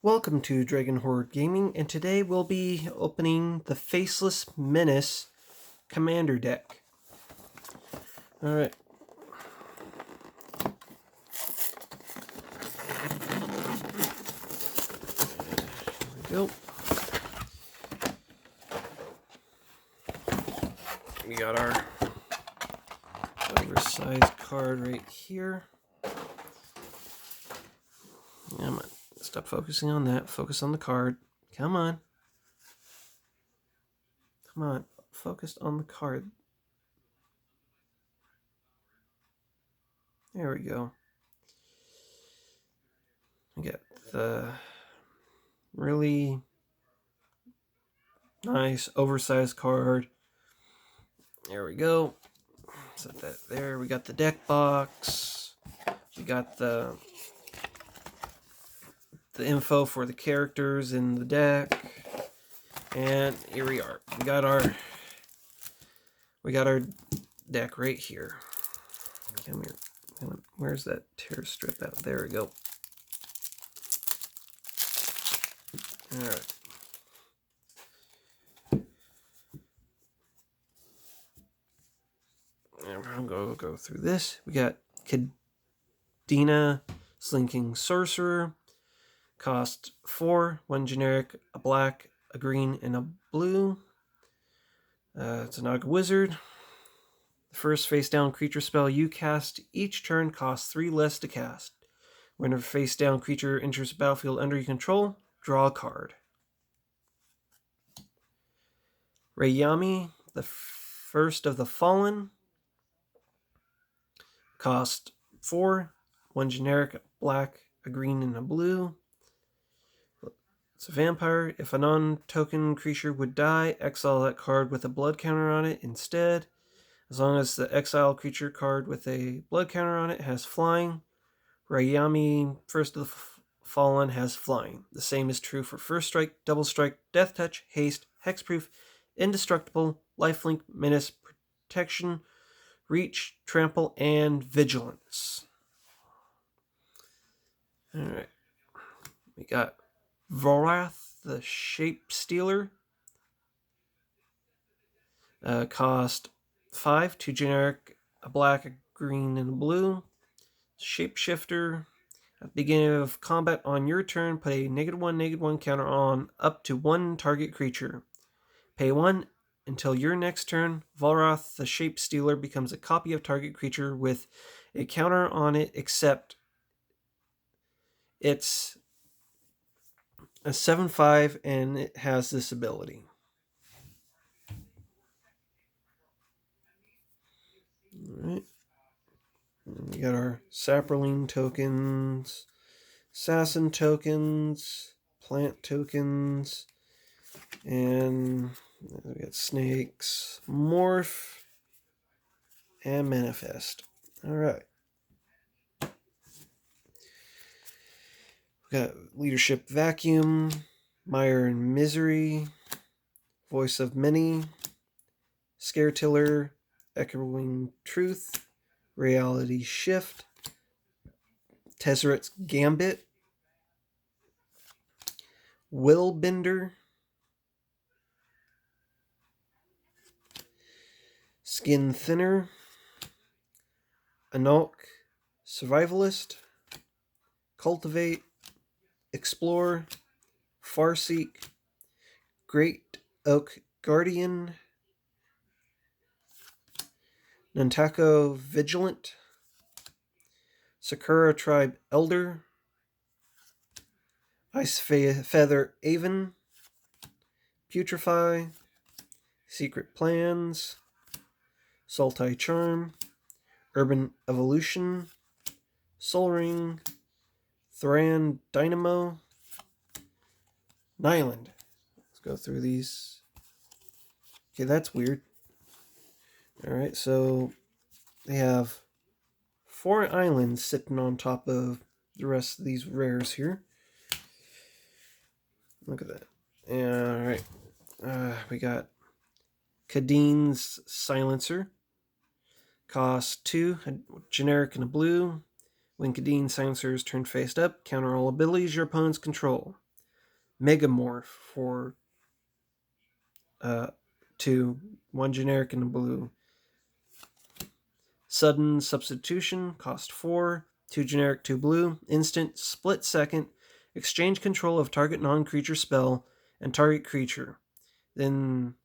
Welcome to Dragon Horde Gaming, and today we'll be opening the Faceless Menace Commander deck. Alright. There we go. We got our oversized card right here. Come on. Stop focusing on that. Focus on the card. Come on. Come on. Focus on the card. There we go. We got the really nice oversized card. There we go. Set that there. We got the deck box. We got the info for the characters in the deck. And here we are. We got our deck right here. Come here. Come on. Where's that tear strip out? There we go. Alright. I'm going to go through this. We got Kadena, Slinking Sorcerer. Cost 4, 1 generic, a black, a green, and a blue. It's a Naga Wizard. The first face-down creature spell you cast each turn costs 3 less to cast. When a face-down creature enters the battlefield under your control, draw a card. Rayami, the first of the Fallen. Cost 4, 1 generic, a black, a green, and a blue. It's a vampire. If a non-token creature would die, exile that card with a blood counter on it instead. As long as the exile creature card with a blood counter on it has flying, Rayami, first of the Fallen, has flying. The same is true for First Strike, Double Strike, Death Touch, Haste, Hexproof, Indestructible, Lifelink, Menace, Protection, Reach, Trample, and Vigilance. Alright. We got Vorath, the Shape Stealer. Cost 5, 2 generic, a black, a green, and a blue. Shapeshifter. At the beginning of combat on your turn, put a -1/-1 counter on up to 1 target creature. Pay 1 until your next turn. Volrath, the Shape Stealer, becomes a copy of target creature with a counter on it, except it's a 7/5 and it has this ability. Alright. We got our Saproling tokens, Assassin tokens, Plant tokens, and we got Snakes, Morph, and Manifest. Alright. We got Leadership Vacuum, Mire and Misery, Voice of Many, Scare Tiller, Echoing Truth, Reality Shift, Tezzeret's Gambit, Willbender, Skin Thinner, Anok, Survivalist, Cultivate, Explore, Farseek, Great Oak Guardian, Nantako Vigilant, Sakura Tribe Elder, Ice Feather Aven, Putrefy, Secret Plans, Sultai Charm, Urban Evolution, Soul Ring, Thran Dynamo, Nyland. Let's go through these. Okay, that's weird. Alright, so they have 4 islands sitting on top of the rest of these rares here. Look at that. Alright. We got Kadene's Silencer. Cost 2, a generic and a blue. When Kadene Silencer is turned face up, counter all abilities your opponents control. Megamorph for 2, 1 generic and a blue. Sudden Substitution, cost 4, 2 generic, 2 blue. Instant, split second, exchange control of target non-creature spell and target creature. Then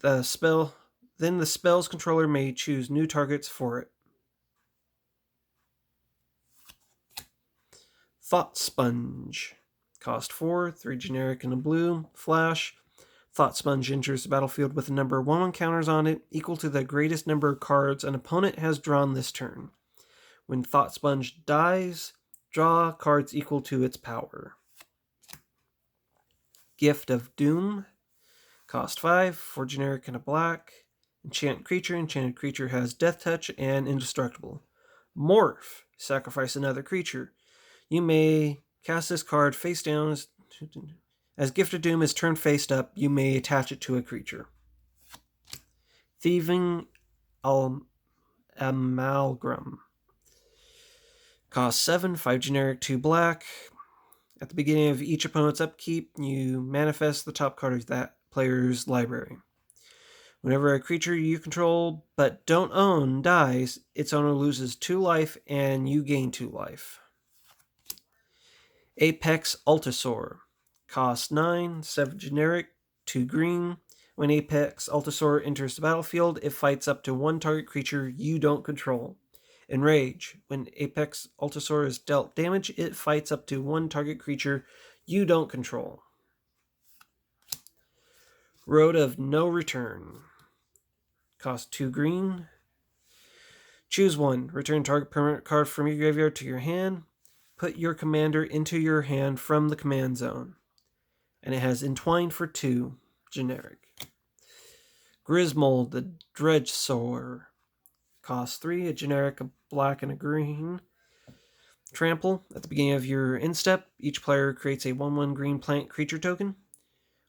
the spell's controller may choose new targets for it. Thought Sponge, cost 4, 3 generic and a blue. Flash. Thought Sponge enters the battlefield with a number of 1/1 counters on it equal to the greatest number of cards an opponent has drawn this turn. When Thought Sponge dies, draw cards equal to its power. Gift of Doom, cost 5, 4 generic and a black. Enchanted creature has Death Touch and Indestructible. Morph, sacrifice another creature. You may cast this card face down. As Gift of Doom is turned face up, you may attach it to a creature. Thieving Amalgam, cost 7, 5 generic, 2 black. At the beginning of each opponent's upkeep, you manifest the top card of that player's library. Whenever a creature you control but don't own dies, its owner loses 2 life and you gain 2 life. Apex Altasaur, cost 9, 7 generic, 2 green. When Apex Altasaur enters the battlefield, it fights up to 1 target creature you don't control. Enrage, when Apex Altasaur is dealt damage, it fights up to 1 target creature you don't control. Road of No Return, cost 2 green. Choose 1. Return target permanent card from your graveyard to your hand. Put your commander into your hand from the command zone. And it has Entwine for 2, generic. Grismold the Dredgesower, cost 3, a generic, a black, and a green. Trample, at the beginning of your end step, each player creates a 1/1 green plant creature token.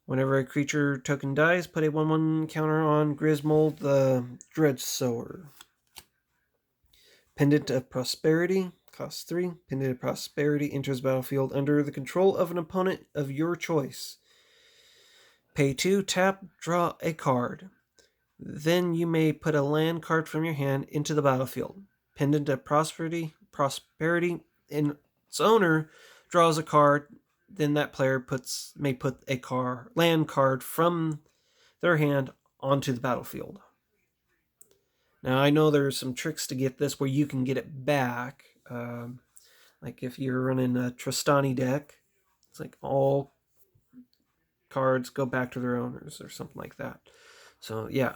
Whenever a creature token dies, put a 1/1 counter on Grismold the Dredgesower. Pendant of Prosperity, costs 3. Pendant of Prosperity enters battlefield under the control of an opponent of your choice. Pay 2, tap, draw a card. Then you may put a land card from your hand into the battlefield. Pendant of Prosperity, and its owner draws a card. Then that player may put a land card from their hand onto the battlefield. Now, I know there's some tricks to get this where you can get it back. Like if you're running a Tristani deck, it's like all cards go back to their owners or something like that. So, yeah.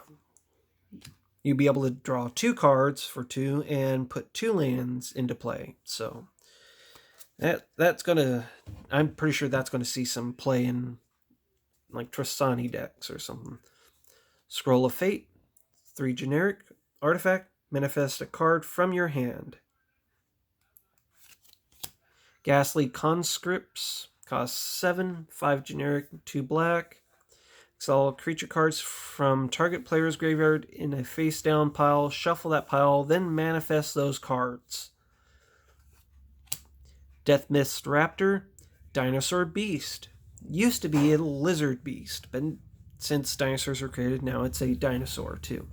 You'd be able to draw 2 cards for 2 and put 2 lands into play. So, that's going to... I'm pretty sure that's going to see some play in like Tristani decks or something. Scroll of Fate, 3 generic. Artifact, manifest a card from your hand. Ghastly Conscripts, cost 7, 5 generic, 2 black. Exile creature cards from target player's graveyard in a face-down pile. Shuffle that pile, then manifest those cards. Death Mist Raptor, Dinosaur Beast. Used to be a lizard beast, but since dinosaurs were created, now it's a dinosaur too.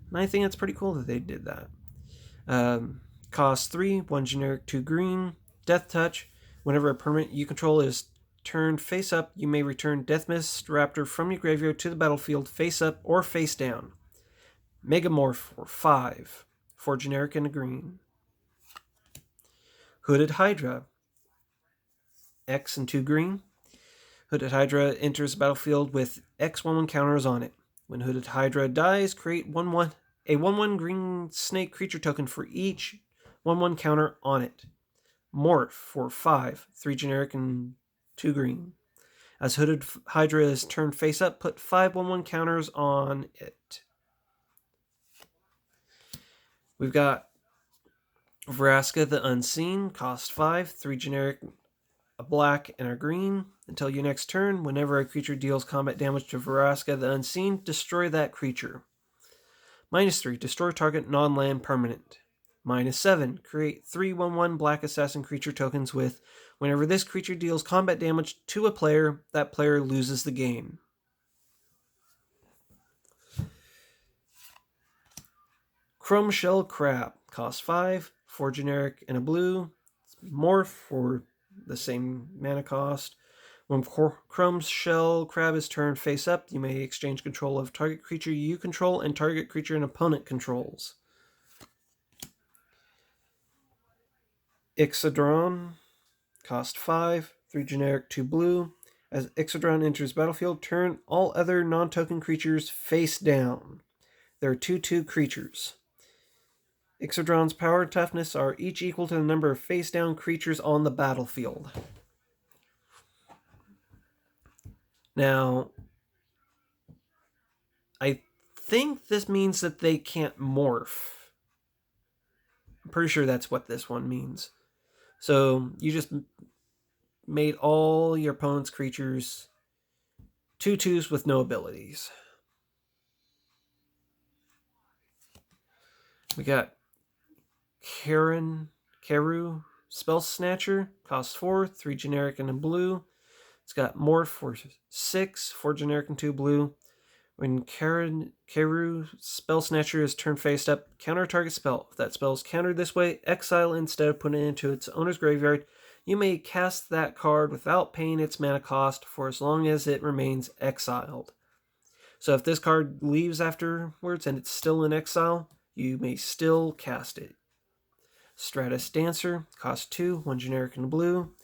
And I think it's pretty cool that they did that. Cost 3, 1 generic, 2 green. Death Touch. Whenever a permanent you control is turned face up, you may return Death Mist Raptor from your graveyard to the battlefield face up or face down. Megamorph for 5, 4 generic and a green. Hooded Hydra, X and 2 green. Hooded Hydra enters the battlefield with X 1/1 counters on it. When Hooded Hydra dies, create a 1/1 green snake creature token for each 1/1 counter on it. Morph for 5, 3 generic and 2 green. As Hooded Hydra is turned face up, put 5 1/1 counters on it. We've got Vraska the Unseen, cost 5, 3 generic, a black, and a green. Until your next turn, whenever a creature deals combat damage to Vraska the Unseen, destroy that creature. -3, destroy target non-land permanent. -7. Create 3/1/1 black assassin creature tokens with whenever this creature deals combat damage to a player, that player loses the game. Chrome Shell Crab. Cost 5. 4 generic and a blue. Morph for the same mana cost. When Chrome Shell Crab is turned face up, you may exchange control of target creature you control and target creature an opponent controls. Ixodron. Cost 5. 3 generic, 2 blue. As Ixodron enters battlefield, turn all other non-token creatures face down. There are 2/2 creatures. Ixodron's power and toughness are each equal to the number of face-down creatures on the battlefield. Now, I think this means that they can't morph. I'm pretty sure that's what this one means. So you just made all your opponent's creatures 2/2s with no abilities. We got Karu, Spell Snatcher, cost 4, 3 generic and a blue. It's got Morph for 6, 4 generic and 2 blue. When Karu, Spell Snatcher is turned face up, counter a target spell. If that spell is countered this way, exile instead of putting it into its owner's graveyard. You may cast that card without paying its mana cost for as long as it remains exiled. So if this card leaves afterwards and it's still in exile, you may still cast it. Stratus Dancer, cost 2, 1 generic and a blue.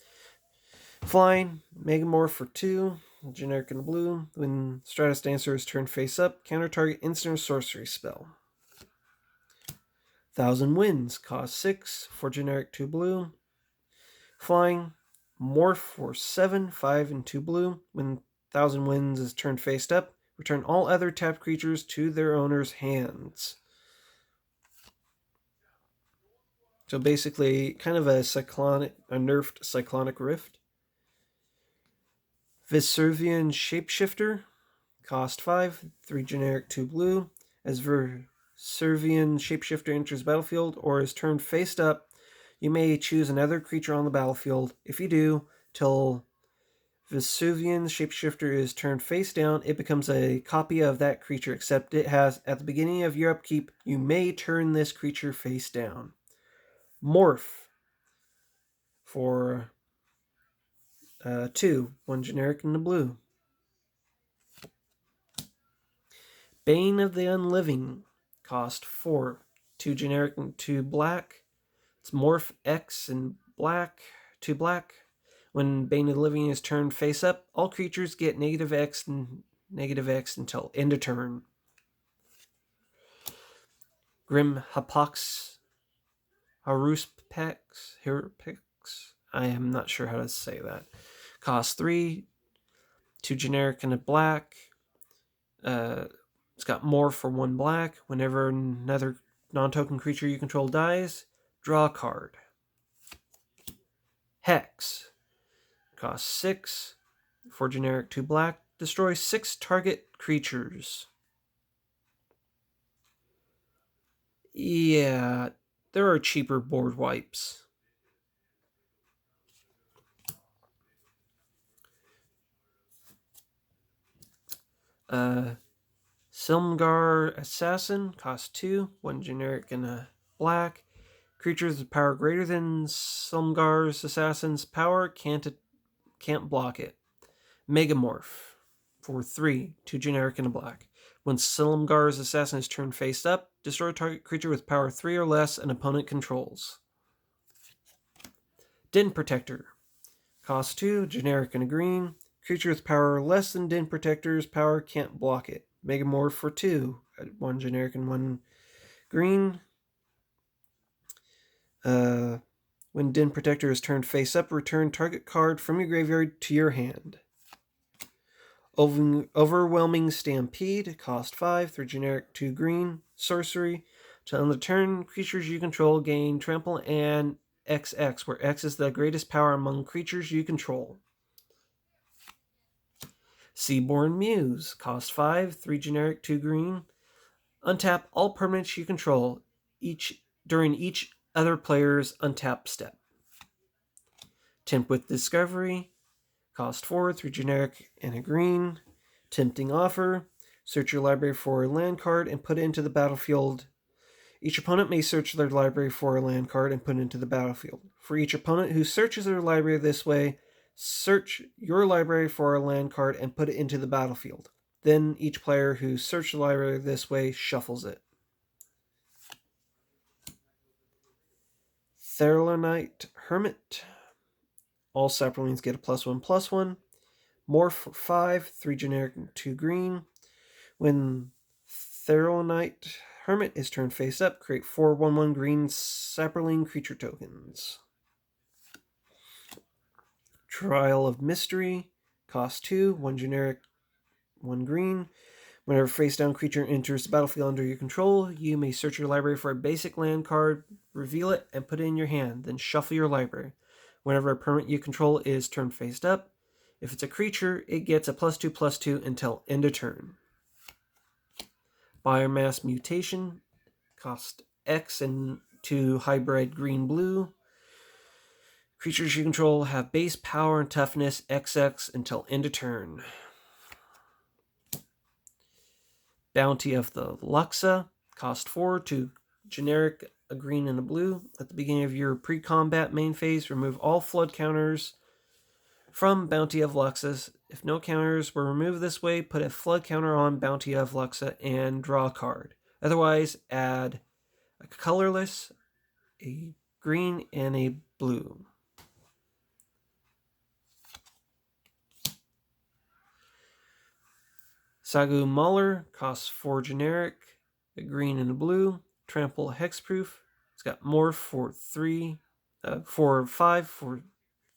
Flying, Megamorph for 2, generic and a blue. When Stratus Dancer is turned face up, counter target instant or sorcery spell. Thousand Winds, cost 6, 4 generic, 2 blue. Flying, Morph for 7, 5 and 2 blue. When Thousand Winds is turned face up, return all other tapped creatures to their owner's hands. So basically, kind of a nerfed Cyclonic Rift. Vesuvian Shapeshifter, cost 5, 3 generic, 2 blue. As Vesuvian Shapeshifter enters battlefield or is turned face up, you may choose another creature on the battlefield. If you do, till Vesuvian Shapeshifter is turned face down, it becomes a copy of that creature, except it has, at the beginning of your upkeep, you may turn this creature face down. Morph for 2, 1 generic and a blue. Bane of the Unliving, cost 4, 2 generic and 2 black. It's Morph X and black, 2 black. When Bane of the Living is turned face up, all creatures get -X and -X until end of turn. Grim Hapox, Haruspex, I am not sure how to say that. Cost 3, 2 generic and a black. It's got Morph for 1 black. Whenever another non-token creature you control dies, draw a card. Hex. Costs 6. 4 generic, 2 black. Destroy 6 target creatures. Yeah, there are cheaper board wipes. Silmgar Assassin, cost 2, 1 generic and a black. Creatures with power greater than Silmgar's Assassin's power can't block it. Megamorph for 3, 2 generic and a black. When Silmgar's Assassin is turned face up, destroy a target creature with power 3 or less an opponent controls. Den Protector, cost 2, generic and a green. Creature with power less than Den Protector's power can't block it. Megamorph for 2, 1 generic and 1 green. When Den Protector is turned face up, return target card from your graveyard to your hand. Overwhelming Stampede, cost 5, 3 generic, 2 green. Sorcery. To end the turn, creatures you control gain trample and XX, where X is the greatest power among creatures you control. Seaborn Muse, cost 5, 3 generic, 2 green. Untap all permanents you control. Each during each other player's untap step. Tempt with Discovery, cost 4, 3 generic and a green. Tempting Offer, search your library for a land card and put it into the battlefield. Each opponent may search their library for a land card and put it into the battlefield. For each opponent who searches their library this way, search your library for a land card and put it into the battlefield. Then each player who searched the library this way shuffles it. Theralonite Hermit. All saplings get a +1/+1. Morph for 5, 3 generic and 2 green. When Theralonite Hermit is turned face up, create 4 1/1 green sapling creature tokens. Trial of Mystery, cost 2, 1 generic, 1 green. Whenever face down creature enters the battlefield under your control, you may search your library for a basic land card, reveal it, and put it in your hand, then shuffle your library. Whenever a permanent you control is turned face up, if it's a creature, it gets a +2/+2 until end of turn. Biomass Mutation, cost X and 2 hybrid green-blue. Creatures you control have base power and toughness XX until end of turn. Bounty of the Luxa, cost 4, 2 generic, a green and a blue. At the beginning of your pre-combat main phase, remove all flood counters from Bounty of Luxas. If no counters were removed this way, put a flood counter on Bounty of Luxa and draw a card. Otherwise, add a colorless, a green, and a blue. Sagu Mauler, costs 4 generic, a green and a blue. Trample Hexproof. It's got Morph for 5 for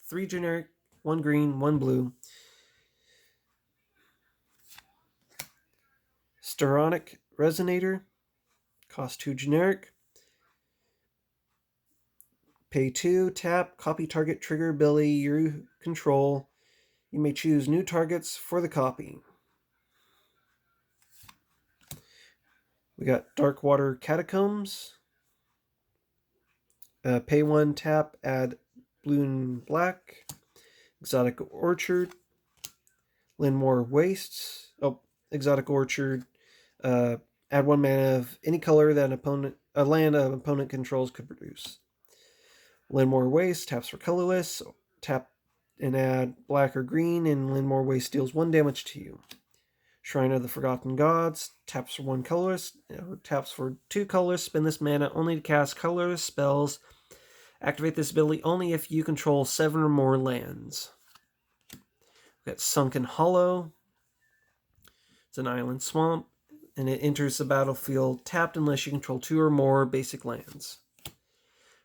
3 generic, 1 green, 1 blue. Steronic Resonator, cost 2 generic. Pay 2, tap, copy target trigger ability you control. You may choose new targets for the copy. We got Darkwater Catacombs. Pay 1, tap, add blue and black. Exotic Orchard. Linmore Wastes. Exotic Orchard. Add 1 mana of any color that a land an opponent controls could produce. Linmore Waste, taps for colorless. Tap and add black or green, and Linmore Waste deals 1 damage to you. Shrine of the Forgotten Gods, taps for 1 colorless, or taps for 2 colorless. Spend this mana only to cast colorless spells. Activate this ability only if you control 7 or more lands. We've got Sunken Hollow. It's an island swamp, and it enters the battlefield tapped unless you control 2 or more basic lands.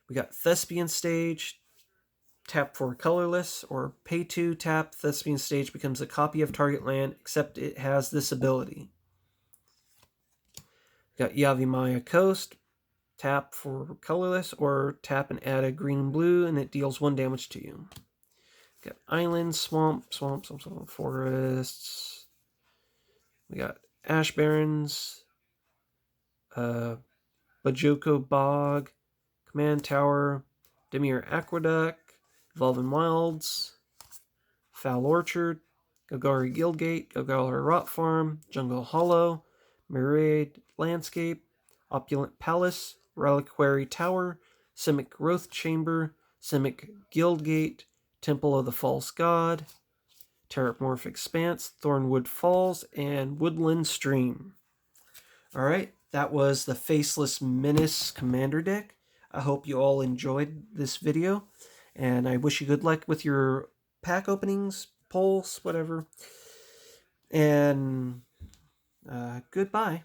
We got Thespian Stage. Tap for colorless, or pay 2, tap. Thespian Stage becomes a copy of target land, except it has this ability. We got Yavimaya Coast. Tap for colorless, or tap and add a green and blue, and it deals 1 damage to you. We got Island, Swamp, Forests. We got Ash Barrens, Bajoko Bog, Command Tower, Demir Aqueduct, Evolving Wilds, Foul Orchard, Golgari Guildgate, Golgari Rot Farm, Jungle Hollow, Myriad Landscape, Opulent Palace, Reliquary Tower, Simic Growth Chamber, Simic Guildgate, Temple of the False God, Terramorph Expanse, Thornwood Falls, and Woodland Stream. Alright, that was the Faceless Menace Commander deck. I hope you all enjoyed this video, and I wish you good luck with your pack openings, polls, whatever. And goodbye.